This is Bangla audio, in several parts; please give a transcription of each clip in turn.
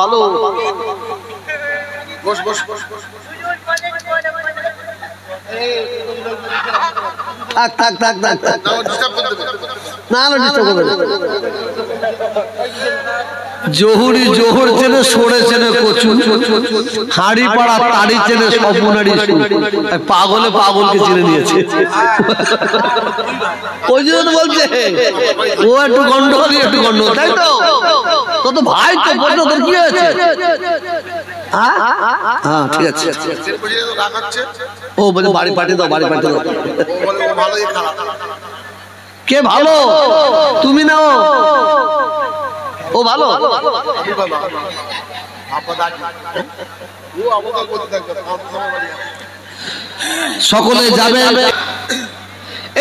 ভালো। বস বস বস বস। থাক থাক থাক থাক থাক, না ডিস্টার্ব করতে দেবে না না ডিস্টার্ব করবে না। জহুরি জোহর চেনে, সরে চেনে কচু, হাড়ি পাড়া তাড়ি চেনে স্বপ্নারি, পাগলে পাগলকে চিনে নিয়েছে। ওই জন্য তো বলছে ও একটু গন্ডগোল, একটু গন্ডগোল, তাই তো? তো ভাই তো বলছো, তোর কি হয়েছে? হ্যাঁ ঠিক আছে। ও বলে বাড়ি পাঠিয়ে দাও, বাড়ি পাঠিয়ে দাও। কে ভালো, তুমি না ও ভালো? সকলে যাবে।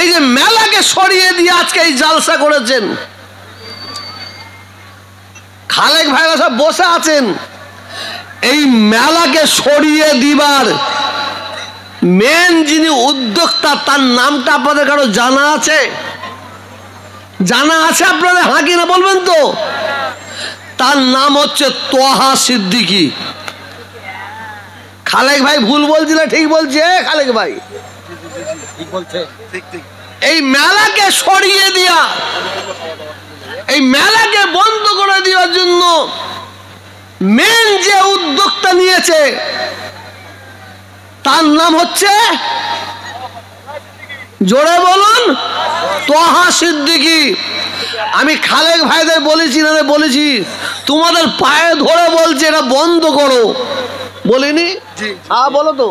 এই যে মেলাকে সরিয়ে দিয়ে আজকে এই জালসা করেছেন, খালেক ভাইরা সব বসে আছেন। এই মেলাকে সরিয়ে দিবার মেন যিনি উদ্যোক্তা, তার নামটা আপনাদের কারো জানা আছে? জানা আছে আপনাদের? হাঁ কি না বলবেন তো? তার নাম হচ্ছে তোহা সিদ্দিকী। খালেক ভাই ভুল বলছি না ঠিক বলছে? খালেক ভাই ঠিক বলছে। এই মেলাকে সরিয়ে দিয়া, এই মেলাকে বন্ধ করে দেওয়ার জন্য মেন যে উদ্যোক্তা নিয়েছে তার নাম হচ্ছে, জোরে বলুন, তোহা সিদ্দিকী। আমি খালেক ভাইদের বলেছি না বলেছি, তোমাদের পায়ে ধরে বলছে এটা বন্ধ করো, বলিনি? হ্যাঁ বলো তো,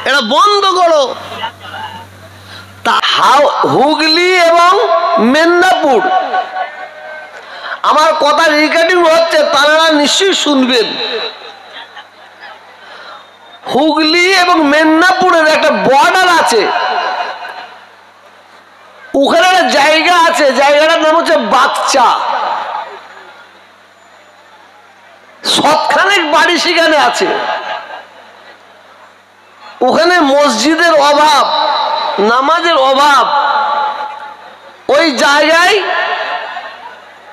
এটা বন্ধ করো। তা হুগলি এবং মেদিনীপুর, আমার কথা রেকর্ডিং হচ্ছে, তারা নিশ্চয়ই শুনবেন। হুগলি এবং মেদিনীপুরের একটা বর্ডার আছে, ওখানে একটা জায়গা আছে, জায়গাটার নাম হচ্ছে বাগচা। সবখানেক বাড়ি সেখানে আছে। ওখানে মসজিদের অভাব, নামাজের অভাব। ওই জায়গায়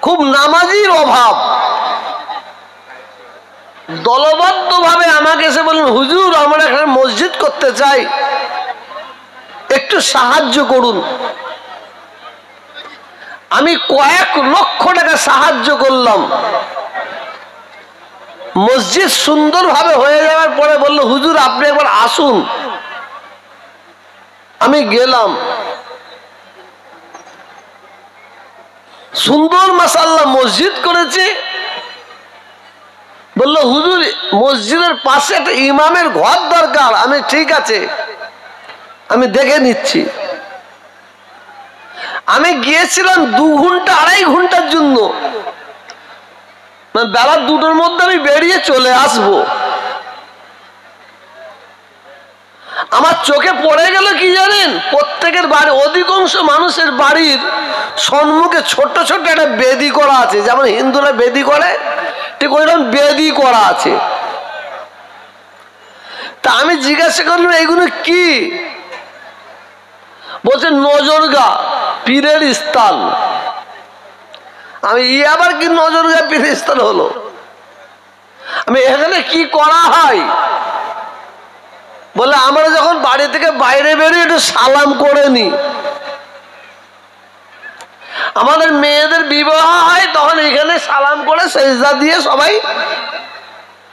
খুব নামাজির অভাব। দলবদ্ধ ভাবে আমাকে এসে বললেন, হুজুর আমরা এখানে মসজিদ করতে চাই, একটু সাহায্য করুন। আমি কয়েক লক্ষ টাকা সাহায্য করলাম। মসজিদ সুন্দরভাবে হয়ে যাওয়ার পরে বললো, হুজুর আপনি একবার আসুন। আমি গেলাম, সুন্দর মাশাআল্লাহ মসজিদ করেছে। বললো হুজুর মসজিদের পাশে একটা ইমামের ঘর দরকার। আমি ঠিক আছে, আমি দেখে নিচ্ছি। আমি গিয়েছিলাম 2 ঘন্টা 2.5 ঘন্টার জন্য, বেলা 2টোর মধ্যে আমি বেরিয়ে চলে আসবো। আমার চোখে পড়ে গেল কি জানেন, প্রত্যেকের বাড়ি, অধিকাংশ মানুষের বাড়ির সম্মুখে ছোট্ট ছোট্ট একটা বেদি করা আছে, যেমন হিন্দুরা বেদি করে ঠিক ওইরকম বেদি করা আছে। তা আমি জিজ্ঞাসা করলাম এগুলো কি? বলছে নজরগা, পীরের স্থান। আমি আবার কি নজরগা পীরের স্থান হলো? আমি এখানে কি করা হয়? বলে আমরা যখন বাড়ি থেকে বাইরে বেরিয়ে একটু সালাম করে নি, আমাদের মেয়েদের বিবাহ হয় তখন এখানে সালাম করে সেজদা দিয়ে সবাই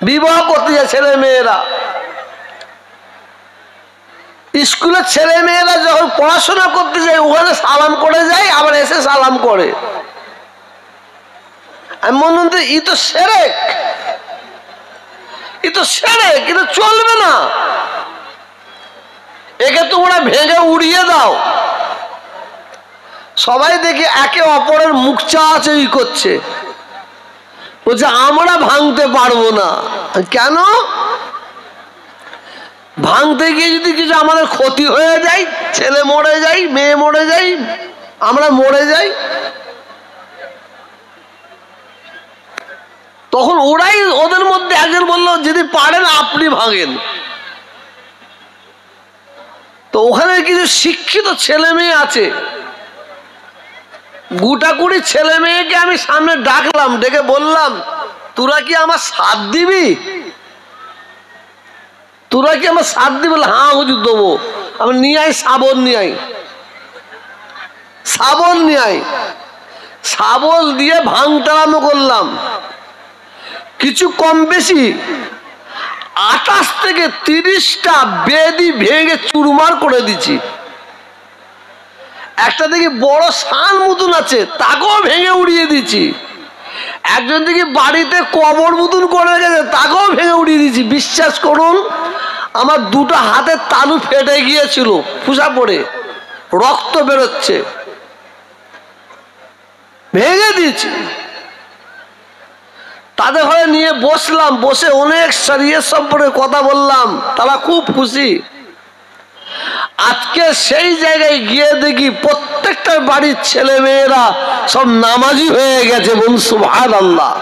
বিবাহ করতে যায়। ছেলে মেয়েরা, স্কুলের ছেলে মেয়েরা যখন পড়াশোনা করতে যায় ওখানে সালাম করে যায়, আবার এসে সালাম করে। আমি মনে হচ্ছে ই তো শিরক, ই তো শিরক, কিন্তু চলবে না। একে তোমরা ভেঙে উড়িয়ে দাও। সবাই দেখি একে অপরের মুখ চাওয়াচাই করছে, বলছে আমরা ভাঙতে পারবো না। কেন? ভাঙতে গিয়ে যদি কিছু আমাদের ক্ষতি হয়ে যায়, ছেলে মরে যায়, মেয়ে মরে যায়, আমরা মরে যাই, তখন ওরাই ওদের মধ্যে একজন বললো যদি পারেন আপনি ভাঙেন। তো ওখানে কিছু শিক্ষিত ছেলে মেয়ে আছে, গোটাকুড়ি ছেলে মেয়েকে আমি সামনে ডাকলাম, ডেকে বললাম তোরা কি আমার সাথ দিবি? তোরা কি আমার সাথ দিবি? হ্যাঁ হুজুর দেবো। আমি নিয়ে আই শাবল, নিয়ে আই শাবল, নিয়ে আই শাবল দিয়ে ভাঙটারানো করলাম। কিছু কম বেশি 28 থেকে 30টা বেদি ভেঙে চুরমার করে দিচ্ছি। একটা দেখি বড় শান মতন আছে, তাকেও ভেঙে উড়িয়ে দিচ্ছি। একজন দেখি বাড়িতে কবর মতন করে গেছে, তাকেও ভেঙে উড়িয়ে দিচ্ছি। বিশ্বাস করুন, আমার দুটো হাতের তালু ফেটে গিয়েছিল, ফুসা পড়ে রক্ত বেরোচ্ছে, ভেঙে দিয়েছি। তাদের ঘরে নিয়ে বসলাম, বসে অনেক শরীয়ত সম্পর্কে কথা বললাম, তারা খুব খুশি। আজকে সেই জায়গায় গিয়ে দেখি প্রত্যেকটা বাড়ির ছেলে মেয়েরা সব নামাজি হয়ে গেছে। বলুন সুবহানাল্লাহ।